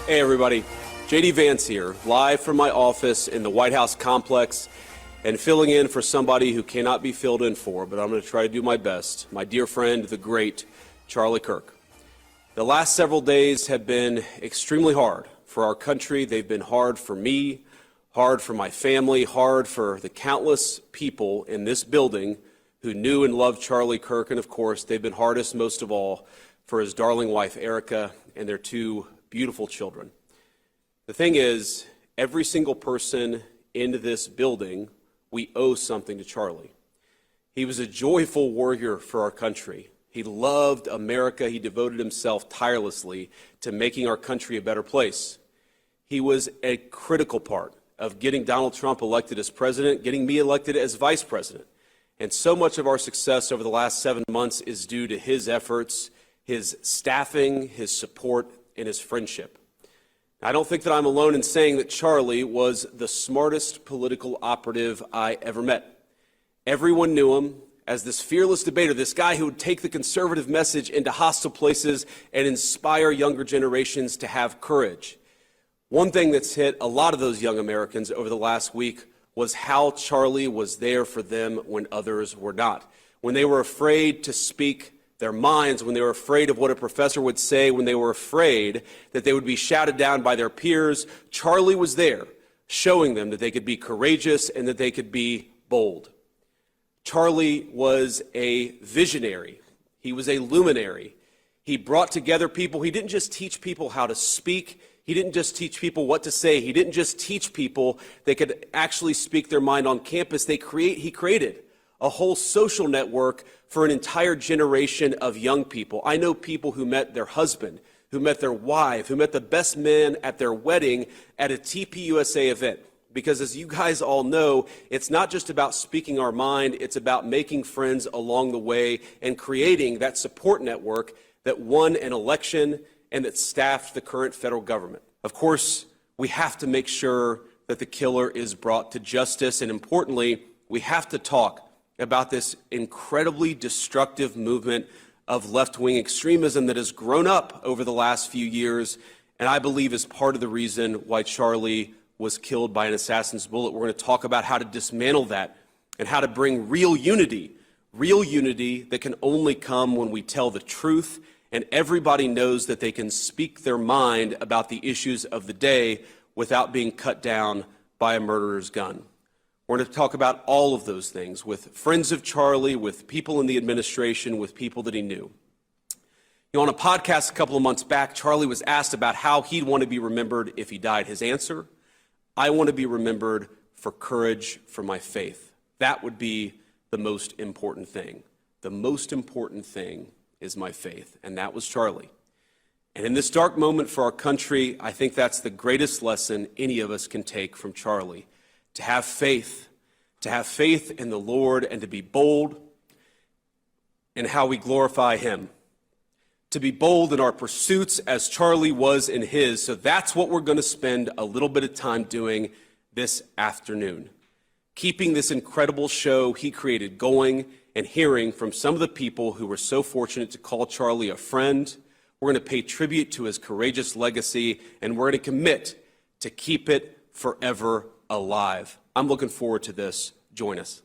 Hey everybody, JD Vance here, live from my office in the White House complex and filling in for somebody who cannot be filled in for, but I'm going to try to do my best, my dear friend, the great Charlie Kirk. The last several days have been extremely hard for our country. They've been hard for me, hard for my family, hard for the countless people in this building who knew and loved Charlie Kirk, and of course, they've been hardest most of all for his darling wife, Erica, and their two beautiful children. The thing is, every single person in this building, we owe something to Charlie. He was a joyful warrior for our country. He loved America. He devoted himself tirelessly to making our country a better place. He was a critical part of getting Donald Trump elected as president, getting me elected as vice president. And so much of our success over the last 7 months is due to his efforts, his staffing, his support, and his friendship. I don't think that I'm alone in saying that Charlie was the smartest political operative I ever met. Everyone knew him as this fearless debater, this guy who would take the conservative message into hostile places and inspire younger generations to have courage. One thing that's hit a lot of those young Americans over the last week was how Charlie was there for them when others were not. When they were afraid to speak their minds, when they were afraid of what a professor would say, when they were afraid that they would be shouted down by their peers, Charlie was there, showing them that they could be courageous and that they could be bold. Charlie was a visionary. He was a luminary. He brought together people. He didn't just teach people how to speak. He didn't just teach people what to say. He didn't just teach people they could actually speak their mind on campus. He created a whole social network for an entire generation of young people. I know people who met their husband, who met their wife, who met the best man at their wedding at a TPUSA event. Because as you guys all know, it's not just about speaking our mind, it's about making friends along the way and creating that support network that won an election and that staffed the current federal government. Of course, we have to make sure that the killer is brought to justice, and importantly, we have to talk about this incredibly destructive movement of left-wing extremism that has grown up over the last few years, and I believe is part of the reason why Charlie was killed by an assassin's bullet. We're going to talk about how to dismantle that and how to bring real unity that can only come when we tell the truth and everybody knows that they can speak their mind about the issues of the day without being cut down by a murderer's gun. We're going to talk about all of those things with friends of Charlie, with people in the administration, with people that he knew. On a podcast a couple of months back, Charlie was asked about how he'd want to be remembered if he died. His answer, I want to be remembered for courage for my faith. That would be the most important thing. The most important thing is my faith, and that was Charlie. And in this dark moment for our country, I think that's the greatest lesson any of us can take from Charlie. To have faith in the Lord and to be bold in how we glorify him. To be bold in our pursuits as Charlie was in his. So that's what we're going to spend a little bit of time doing this afternoon. Keeping this incredible show he created going and hearing from some of the people who were so fortunate to call Charlie a friend. We're going to pay tribute to his courageous legacy, and we're going to commit to keep it forever alive. I'm looking forward to this. Join us.